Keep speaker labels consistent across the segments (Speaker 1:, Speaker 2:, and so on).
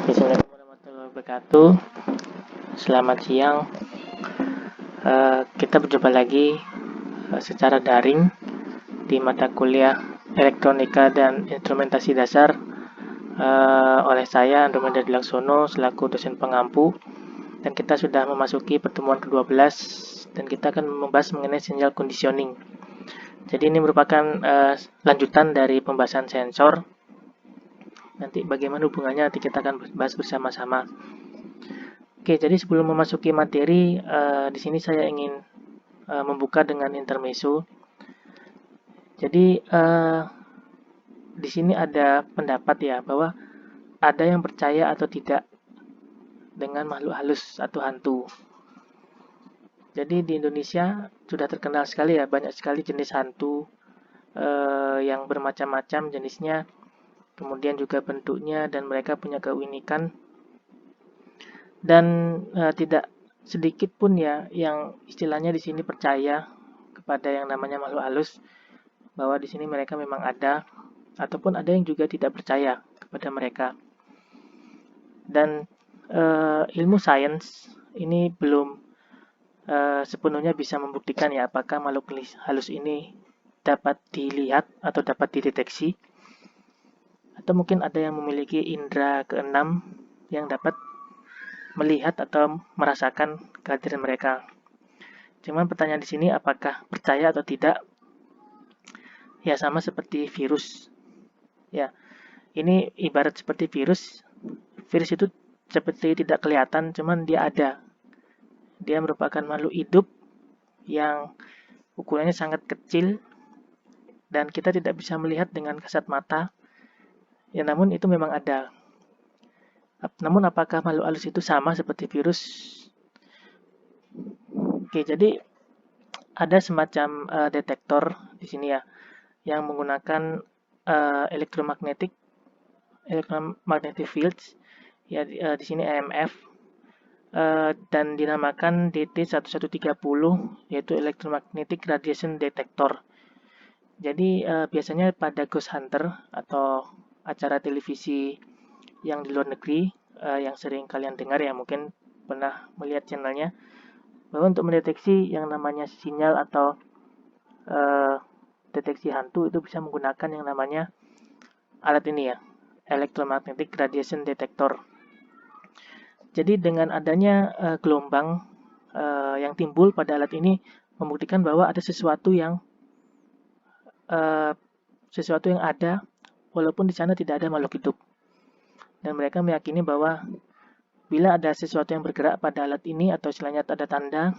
Speaker 1: Assalamualaikum warahmatullahi wabarakatuh. Selamat siang. Kita berjumpa lagi secara daring di mata kuliah Elektronika dan Instrumentasi Dasar oleh saya Andromeda Dilaksono selaku dosen pengampu, dan kita sudah memasuki pertemuan ke-12 dan kita akan membahas mengenai sinyal conditioning. Jadi ini merupakan lanjutan dari pembahasan sensor. Nanti bagaimana hubungannya nanti kita akan bahas bersama-sama. Oke, jadi sebelum memasuki materi, di sini saya ingin membuka dengan intermezzo. Jadi di sini ada pendapat ya bahwa ada yang percaya atau tidak dengan makhluk halus atau hantu. Jadi di Indonesia sudah terkenal sekali ya, banyak sekali jenis hantu yang bermacam-macam jenisnya, kemudian juga bentuknya, dan mereka punya keunikan. Dan tidak sedikit pun ya yang istilahnya di sini percaya kepada yang namanya makhluk halus, bahwa di sini mereka memang ada, ataupun ada yang juga tidak percaya kepada mereka. Dan ilmu sains ini belum sepenuhnya bisa membuktikan ya apakah makhluk halus ini dapat dilihat atau dapat dideteksi, atau mungkin ada yang memiliki indera keenam yang dapat melihat atau merasakan kehadiran mereka. Cuman pertanyaan di sini apakah percaya atau tidak? Ya sama seperti virus. Ya, ini ibarat seperti virus. Virus itu seperti tidak kelihatan, cuman dia ada. Dia merupakan makhluk hidup yang ukurannya sangat kecil dan kita tidak bisa melihat dengan kasat mata. Ya, namun itu memang ada. Namun apakah makhluk halus itu sama seperti virus? Oke, jadi ada semacam detektor di sini ya, yang menggunakan electromagnetic fields ya, di sini EMF, dan dinamakan DT1130, yaitu electromagnetic radiation detector. Jadi biasanya pada ghost hunter atau acara televisi yang di luar negeri yang sering kalian dengar ya, mungkin pernah melihat channelnya, bahwa untuk mendeteksi yang namanya sinyal atau deteksi hantu itu bisa menggunakan yang namanya alat ini ya, electromagnetic radiation detector. Jadi dengan adanya gelombang yang timbul pada alat ini membuktikan bahwa ada sesuatu yang ada walaupun di sana tidak ada makhluk hidup. Dan mereka meyakini bahwa bila ada sesuatu yang bergerak pada alat ini atau istilahnya ada tanda,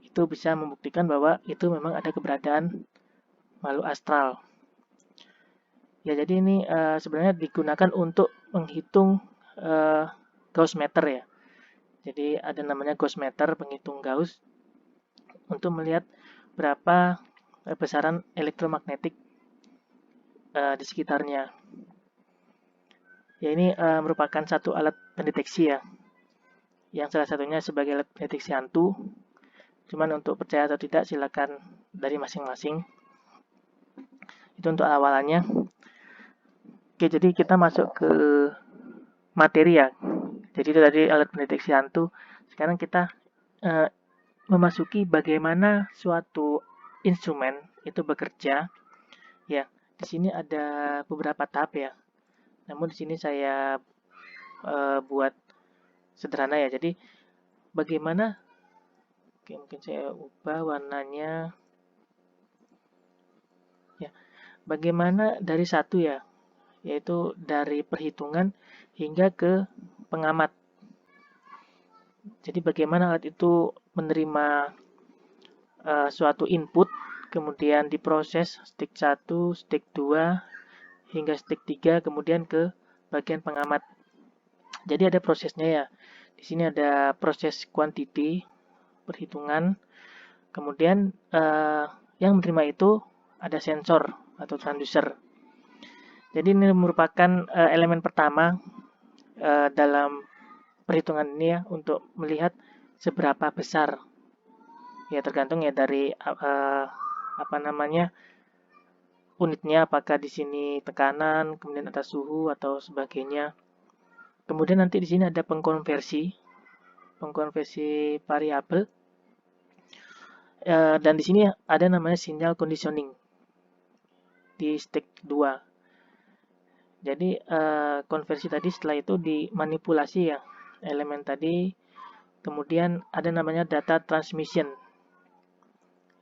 Speaker 1: itu bisa membuktikan bahwa itu memang ada keberadaan makhluk astral. Ya, jadi ini sebenarnya digunakan untuk menghitung Gauss meter ya. Jadi ada namanya Gauss meter, penghitung Gauss, untuk melihat berapa besaran elektromagnetik di sekitarnya. Ya, ini merupakan satu alat pendeteksi ya, yang salah satunya sebagai alat pendeteksi hantu. Cuman untuk percaya atau tidak silakan dari masing-masing. Itu untuk awalannya. Oke, jadi kita masuk ke materi ya. Jadi itu tadi alat pendeteksi hantu. Sekarang kita memasuki bagaimana suatu instrumen itu bekerja. Ya, di sini ada beberapa tahap ya. Namun di sini saya buat sederhana ya. Jadi bagaimana? Oke, mungkin saya ubah warnanya. Ya, bagaimana dari satu ya, yaitu dari perhitungan hingga ke pengamat. Jadi bagaimana alat itu menerima suatu input, kemudian diproses stage 1, stage 2, hingga stage 3, kemudian ke bagian pengamat. Jadi ada prosesnya ya. Di sini ada proses quantity, perhitungan. Kemudian yang menerima itu ada sensor atau transducer. Jadi ini merupakan elemen pertama dalam perhitungan ini ya, untuk melihat seberapa besar. Ya tergantung ya dari unitnya, apakah di sini tekanan, kemudian atas suhu atau sebagainya. Kemudian nanti di sini ada pengkonversi variabel. Dan di sini ada namanya sinyal conditioning di stage 2. Jadi konversi tadi setelah itu dimanipulasi ya elemen tadi. Kemudian ada namanya data transmission.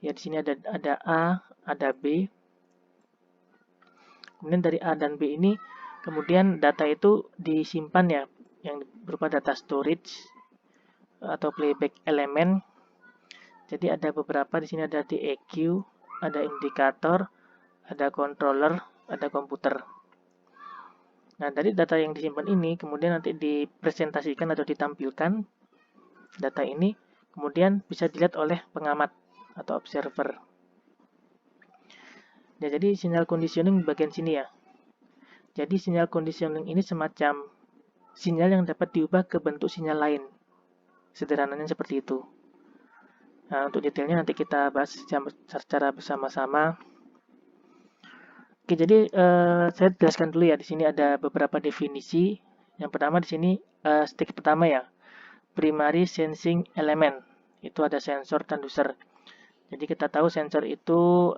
Speaker 1: Ya di sini ada A, ada B. Kemudian dari A dan B ini kemudian data itu disimpan ya, yang berupa data storage atau playback elemen. Jadi ada beberapa, di sini ada DEQ, ada indikator, ada controller, ada komputer. Nah, dari data yang disimpan ini kemudian nanti dipresentasikan atau ditampilkan. Data ini kemudian bisa dilihat oleh pengamat atau observer. Ya, jadi sinyal conditioning bagian sini ya. Jadi sinyal conditioning ini semacam sinyal yang dapat diubah ke bentuk sinyal lain. Sederhananya seperti itu. Nah, untuk detailnya nanti kita bahas secara bersama-sama. Oke, jadi saya jelaskan dulu ya. Di sini ada beberapa definisi. Yang pertama di sini stage pertama ya. Primary sensing element. Itu ada sensor transducer. Jadi kita tahu sensor itu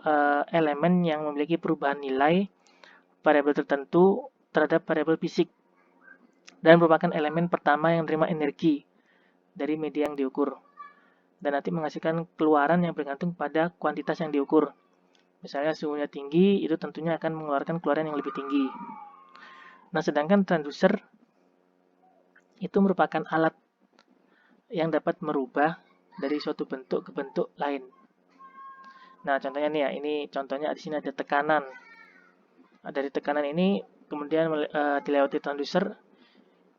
Speaker 1: elemen yang memiliki perubahan nilai variabel tertentu terhadap variabel fisik dan merupakan elemen pertama yang menerima energi dari media yang diukur dan nanti menghasilkan keluaran yang bergantung pada kuantitas yang diukur. Misalnya suhunya tinggi, itu tentunya akan mengeluarkan keluaran yang lebih tinggi. Nah, sedangkan transducer itu merupakan alat yang dapat merubah dari suatu bentuk ke bentuk lain. Nah, contohnya nih ya, ini contohnya di sini ada tekanan. Nah, dari tekanan ini kemudian dilewati transducer,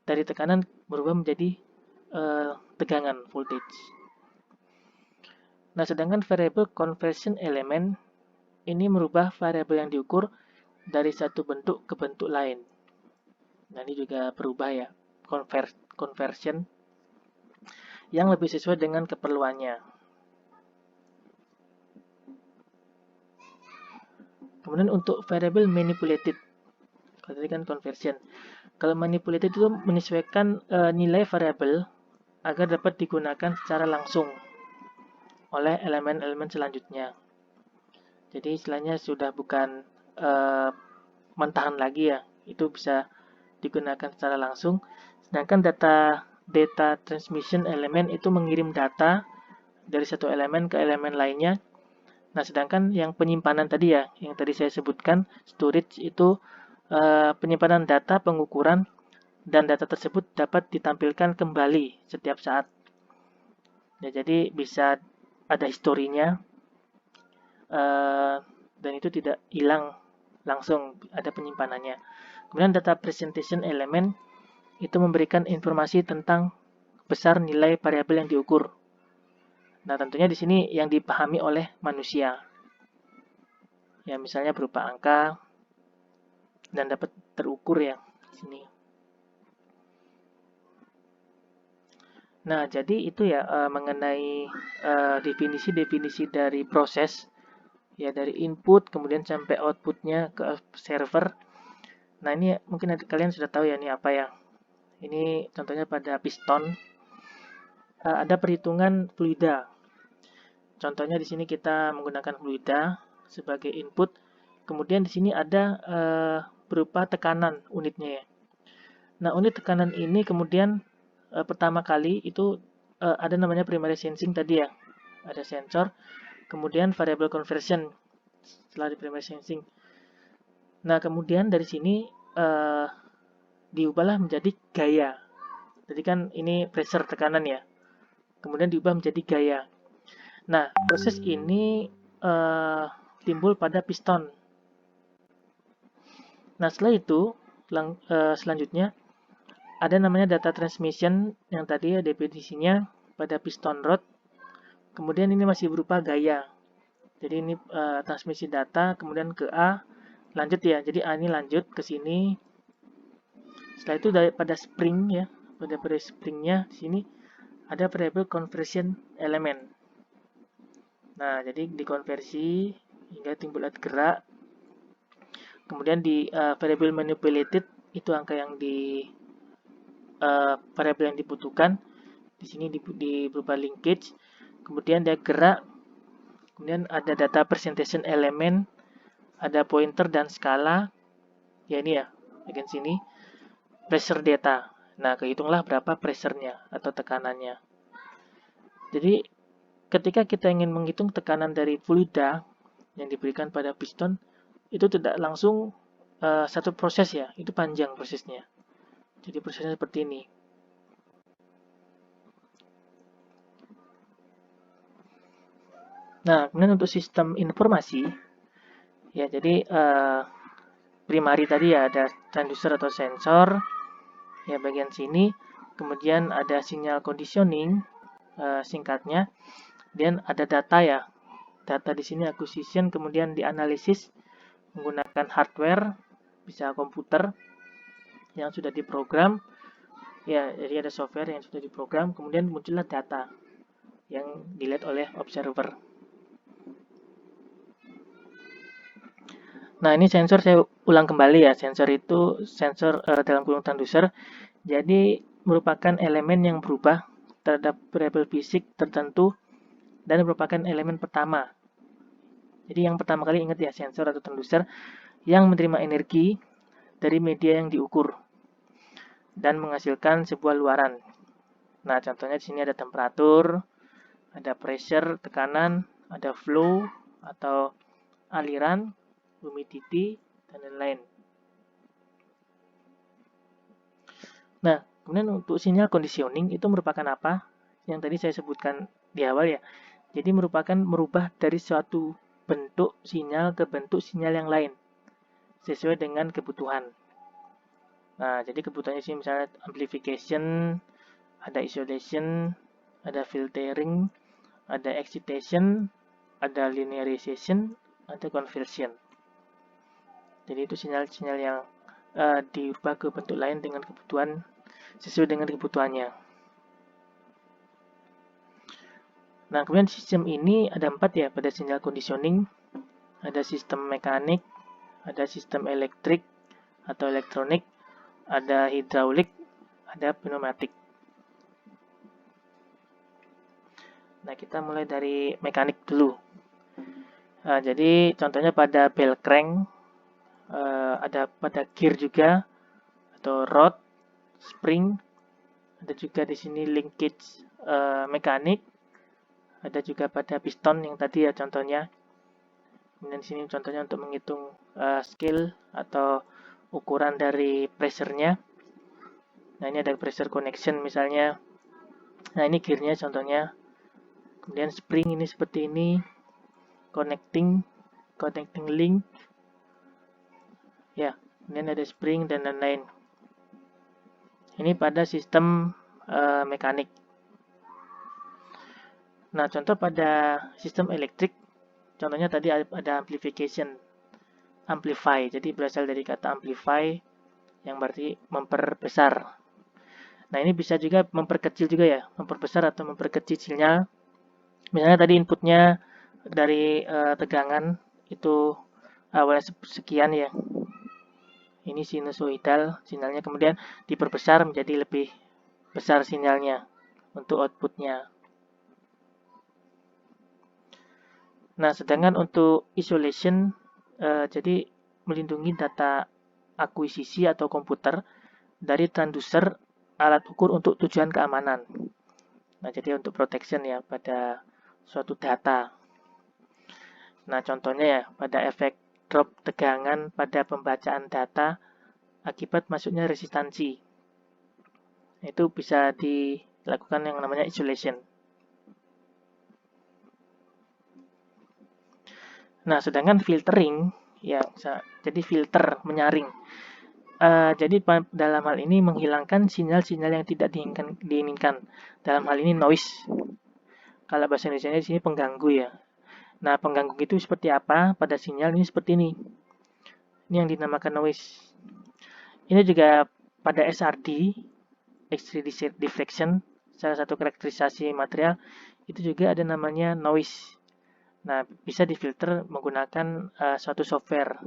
Speaker 1: dari tekanan berubah menjadi tegangan voltage. Nah, sedangkan variable conversion element ini merubah variabel yang diukur dari satu bentuk ke bentuk lain. Nah, ini juga berubah ya, conversion yang lebih sesuai dengan keperluannya. Kemudian untuk variable manipulated, kalau tadi kan conversion. Kalau manipulated itu menyesuaikan nilai variabel agar dapat digunakan secara langsung oleh elemen-elemen selanjutnya. Jadi istilahnya sudah bukan mentahan lagi ya, itu bisa digunakan secara langsung. Sedangkan data transmission elemen itu mengirim data dari satu elemen ke elemen lainnya. Nah, sedangkan yang penyimpanan tadi ya, yang tadi saya sebutkan, storage itu penyimpanan data, pengukuran, dan data tersebut dapat ditampilkan kembali setiap saat. Ya, jadi bisa ada historinya, dan itu tidak hilang langsung, ada penyimpanannya. Kemudian data presentation element itu memberikan informasi tentang besar nilai variabel yang diukur. Nah, tentunya di sini yang dipahami oleh manusia. Ya, misalnya berupa angka dan dapat terukur ya di sini. Nah, jadi itu ya mengenai definisi-definisi dari proses ya, dari input kemudian sampai outputnya ke server. Nah, ini mungkin kalian sudah tahu ya ini apa ya. Ini contohnya pada piston. Ada perhitungan fluida. Contohnya di sini kita menggunakan fluida sebagai input. Kemudian di sini ada berupa tekanan unitnya ya. Nah, unit tekanan ini kemudian pertama kali itu ada namanya primary sensing tadi ya. Ada sensor, kemudian variable conversion setelah di primary sensing. Nah, kemudian dari sini diubahlah menjadi gaya. Jadi kan ini pressure, tekanan ya. Kemudian diubah menjadi gaya. Nah, proses ini timbul pada piston. Nah, setelah itu selanjutnya ada namanya data transmission yang tadi ya definisinya pada piston rod. Kemudian ini masih berupa gaya. Jadi ini transmisi data kemudian ke A lanjut ya. Jadi A ini lanjut ke sini. Setelah itu pada spring ya, pada springnya di sini ada variable conversion element. Nah, jadi dikonversi hingga timbul gerak. Kemudian di variable manipulated itu angka yang variabel yang dibutuhkan. Di sini berupa linkage, kemudian dia gerak, kemudian ada data presentation elemen, ada pointer dan skala. Ya ini ya, bagian sini pressure data. Nah, kehitunglah berapa pressure-nya atau tekanannya. Jadi, ketika kita ingin menghitung tekanan dari fluida yang diberikan pada piston, itu tidak langsung satu proses ya, itu panjang prosesnya. Jadi prosesnya seperti ini. Nah, kemudian untuk sistem informasi, ya jadi primary tadi ya ada transducer atau sensor, ya bagian sini, kemudian ada sinyal conditioning, singkatnya, dan ada data ya, data di sini acquisition, kemudian dianalisis menggunakan hardware, bisa komputer yang sudah diprogram, ya jadi ada software yang sudah diprogram, kemudian muncullah data yang dilihat oleh observer. Nah, ini sensor saya ulang kembali ya. Sensor itu sensor dalam kurung transducer. Jadi merupakan elemen yang berubah terhadap variabel fisik tertentu dan merupakan elemen pertama. Jadi yang pertama kali ingat ya, sensor atau transducer yang menerima energi dari media yang diukur dan menghasilkan sebuah luaran. Nah, contohnya di sini ada temperatur, ada pressure, tekanan, ada flow atau aliran, humidity, dan lain-lain. Nah, kemudian untuk sinyal conditioning itu merupakan apa? Yang tadi saya sebutkan di awal ya. Jadi merupakan merubah dari suatu bentuk sinyal ke bentuk sinyal yang lain sesuai dengan kebutuhan. Nah, jadi kebutuhannya sih misalnya amplification, ada isolation, ada filtering, ada excitation, ada linearization, ada conversion. Jadi itu sinyal-sinyal yang diubah ke bentuk lain dengan kebutuhan sesuai dengan kebutuhannya. Nah, kemudian sistem ini ada 4 ya pada sinyal conditioning. Ada sistem mekanik, ada sistem elektrik atau elektronik, ada hidraulik, ada pneumatik. Nah, kita mulai dari mekanik dulu. Nah, jadi contohnya pada bell crank, ada pada gear juga, atau rod, spring, ada juga di sini linkage mekanik, ada juga pada piston yang tadi ya contohnya. Kemudian di sini contohnya untuk menghitung scale atau ukuran dari pressure-nya. Nah, ini ada pressure connection misalnya. Nah, ini gear-nya contohnya. Kemudian spring ini seperti ini. Connecting link. Ya, kemudian ada spring dan lain-lain. Ini pada sistem mekanik. Nah, contoh pada sistem elektrik, contohnya tadi ada amplification, amplify. Jadi berasal dari kata amplify yang berarti memperbesar. Nah, ini bisa juga memperkecil juga ya, memperbesar atau memperkecil sinyal. Misalnya tadi inputnya dari tegangan itu awalnya sekian ya. Ini sinusoidal, sinyalnya kemudian diperbesar menjadi lebih besar sinyalnya untuk outputnya. Nah, sedangkan untuk isolation, jadi melindungi data akuisisi atau komputer dari transducer alat ukur untuk tujuan keamanan. Nah, jadi untuk protection ya pada suatu data. Nah, contohnya ya pada efek drop tegangan pada pembacaan data akibat masuknya resistansi. Itu bisa dilakukan yang namanya isolation. Nah, sedangkan filtering, ya, jadi filter, menyaring. Jadi dalam hal ini menghilangkan sinyal-sinyal yang tidak diinginkan. Dalam hal ini noise. Kalau bahasa Indonesia di sini pengganggu ya. Nah, pengganggu itu seperti apa? Pada sinyal ini seperti ini. Ini yang dinamakan noise. Ini juga pada SRD, X-ray diffraction, salah satu karakterisasi material, itu juga ada namanya noise. Nah, bisa difilter menggunakan suatu software.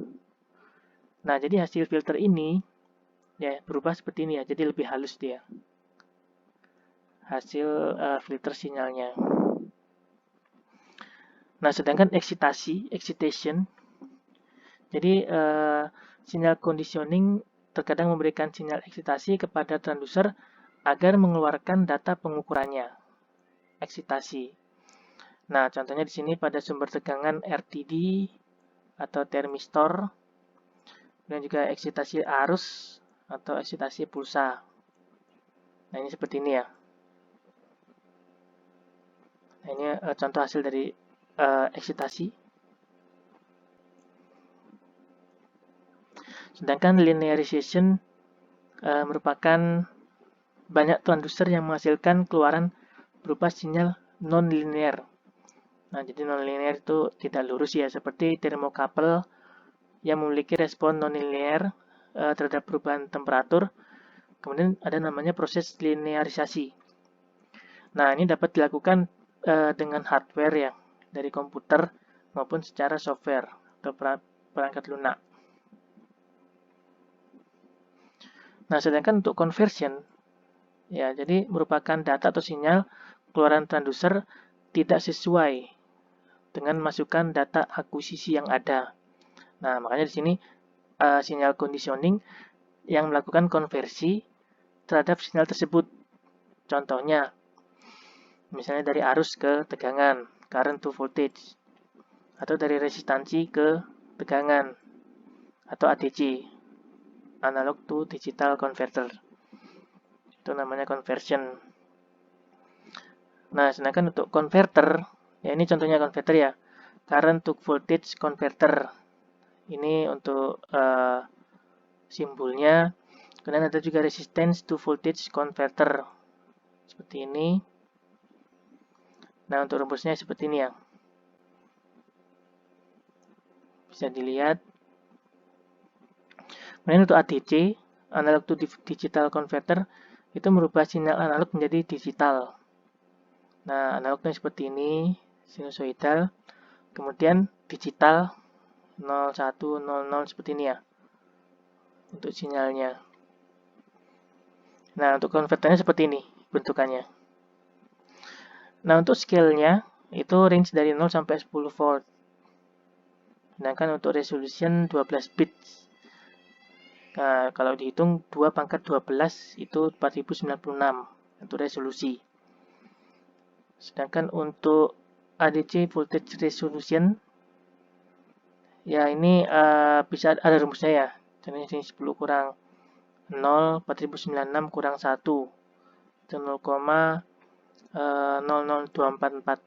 Speaker 1: Nah, jadi hasil filter ini Ya, berubah seperti ini ya, jadi lebih halus dia hasil filter sinyalnya. Nah, sedangkan excitation, jadi sinyal conditioning terkadang memberikan sinyal eksitasi kepada transducer agar mengeluarkan data pengukurannya, eksitasi. Nah, contohnya di sini pada sumber tegangan RTD atau termistor, dan juga eksitasi arus atau eksitasi pulsa. Nah, ini seperti ini ya. Nah, ini contoh hasil dari eksitasi. Sedangkan linearization merupakan banyak transducer yang menghasilkan keluaran berupa sinyal non-linear. Nah, jadi non-linear itu tidak lurus ya, seperti thermocouple yang memiliki respon non-linear terhadap perubahan temperatur. Kemudian ada namanya proses linearisasi. Nah, ini dapat dilakukan dengan hardware ya, dari komputer maupun secara software atau perangkat lunak. Nah, sedangkan untuk conversion, ya, jadi merupakan data atau sinyal keluaran transducer tidak sesuai dengan masukan data akuisisi yang ada. Nah, makanya di sini sinyal conditioning yang melakukan konversi terhadap sinyal tersebut. Contohnya, misalnya dari arus ke tegangan, current to voltage, atau dari resistansi ke tegangan, atau ADC, analog to digital converter. Itu namanya conversion. Nah, sedangkan untuk converter, ya ini contohnya converter ya, current to voltage converter. Ini untuk simbolnya. Kemudian ada juga resistance to voltage converter. Seperti ini. Nah, untuk rumusnya seperti ini ya. Bisa dilihat. Kemudian untuk ADC, analog to digital converter, itu merubah sinyal analog menjadi digital. Nah, analognya seperti ini, sinusoidal. Kemudian digital 0100 seperti ini ya. Untuk sinyalnya. Nah, untuk konverternya seperti ini bentukannya. Nah, untuk scale-nya itu range dari 0 sampai 10 volt. Sedangkan untuk resolution 12 bits. Nah, kalau dihitung 2 pangkat 12 itu 4096 untuk resolusi. Sedangkan untuk ADC voltage resolution, ya ini bisa ada rumusnya ya. Jadi ini 10 kurang 0, 4096 kurang 1. Itu 0,00244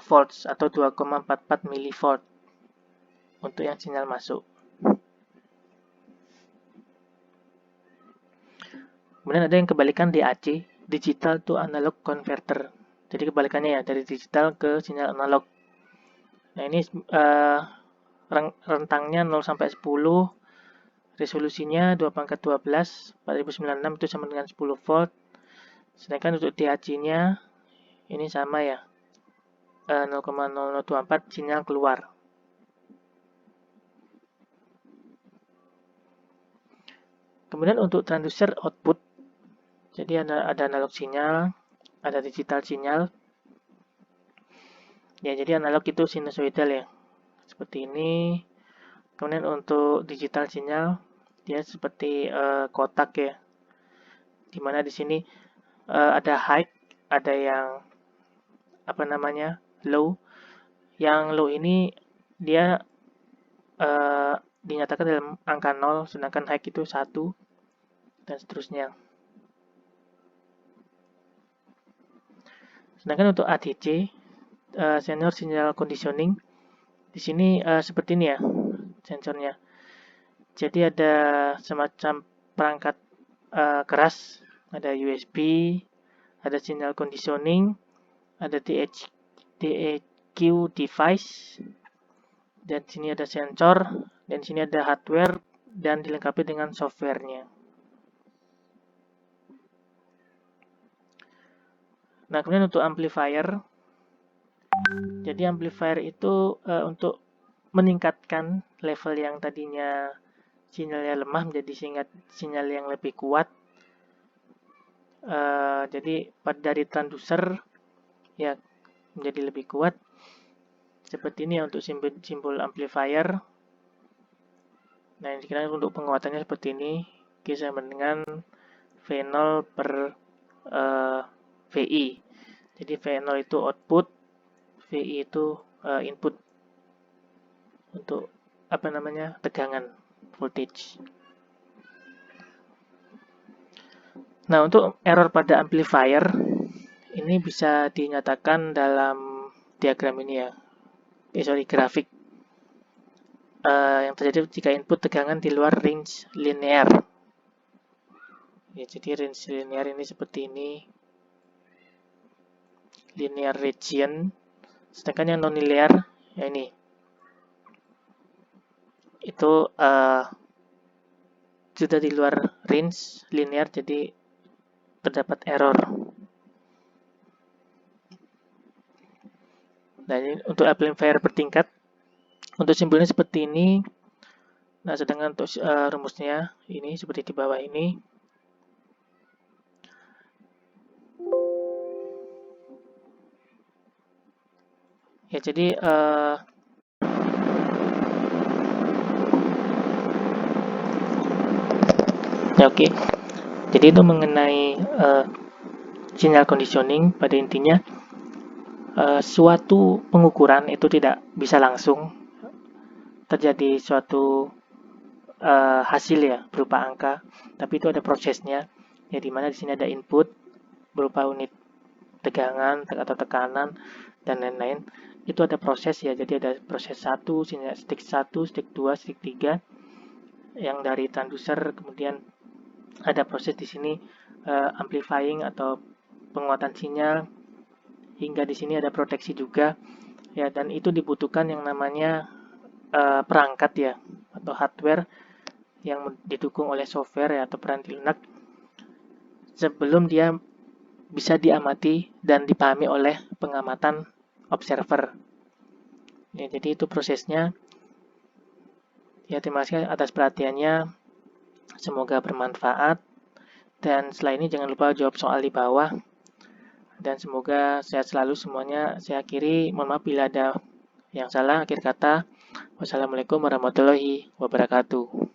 Speaker 1: volts atau 2,44 milivolt untuk yang sinyal masuk. Kemudian ada yang kebalikan DAC, digital to analog converter. Jadi kebalikannya ya, dari digital ke sinyal analog. Nah, ini rentangnya 0 sampai 10, resolusinya 2 pangkat 12, 4096 itu sama dengan 10 volt. Sedangkan untuk DAC-nya ini sama ya, 0,0024 sinyal keluar. Kemudian untuk transducer output, jadi ada analog sinyal, ada digital sinyal. Ya, jadi analog itu sinusoidal ya, seperti ini. Kemudian untuk digital sinyal, dia seperti kotak ya, dimana di sini ada high, ada yang apa namanya low. Yang low ini dia dinyatakan dalam angka 0, sedangkan high itu 1, dan seterusnya. Sedangkan untuk ADC, senior signal conditioning, di sini seperti ini ya sensornya. Jadi ada semacam perangkat keras, ada USB, ada signal conditioning, ada DEQ device, dan sini ada sensor, dan sini ada hardware, dan dilengkapi dengan softwarenya. Nah, kemudian untuk amplifier, jadi amplifier itu untuk meningkatkan level yang tadinya sinyalnya lemah menjadi sinyal yang lebih kuat. Jadi dari transducer ya menjadi lebih kuat. Seperti ini ya untuk simbol amplifier. Nah, ini kira untuk penguatannya seperti ini. Oke, sama dengan V0 per VI. Jadi V0 itu output, VI itu input untuk tegangan voltage. Nah, untuk error pada amplifier ini bisa dinyatakan dalam diagram ini ya. Grafik. Yang terjadi jika input tegangan di luar range linear. Ya, jadi range linear ini seperti ini. Linear region. Sedangkan yang non-linear ya ini. Itu sudah di luar range linear, jadi terdapat error. Nah, ini untuk amplifier bertingkat. Untuk simbolnya seperti ini. Nah, sedangkan untuk rumusnya ini seperti di bawah ini. Ya, jadi ya oke. Jadi itu mengenai sinyal conditioning. Pada intinya suatu pengukuran itu tidak bisa langsung terjadi suatu hasil ya berupa angka, tapi itu ada prosesnya. Ya, di mana di sini ada input berupa unit tegangan atau tekanan dan lain-lain. Itu ada proses ya. Jadi ada proses 1, stage 1, stage 2, stage 3 yang dari transducer, kemudian ada proses di sini amplifying atau penguatan sinyal, hingga di sini ada proteksi juga ya, dan itu dibutuhkan yang namanya perangkat ya atau hardware yang didukung oleh software ya, atau peranti lunak sebelum dia bisa diamati dan dipahami oleh pengamatan observer. Ya, jadi itu prosesnya. Ya, terima kasih atas perhatiannya. Semoga bermanfaat. Dan setelah ini jangan lupa jawab soal di bawah. Dan semoga sehat selalu semuanya. Saya akhiri, mohon maaf bila ada yang salah akhir kata. Wassalamualaikum warahmatullahi wabarakatuh.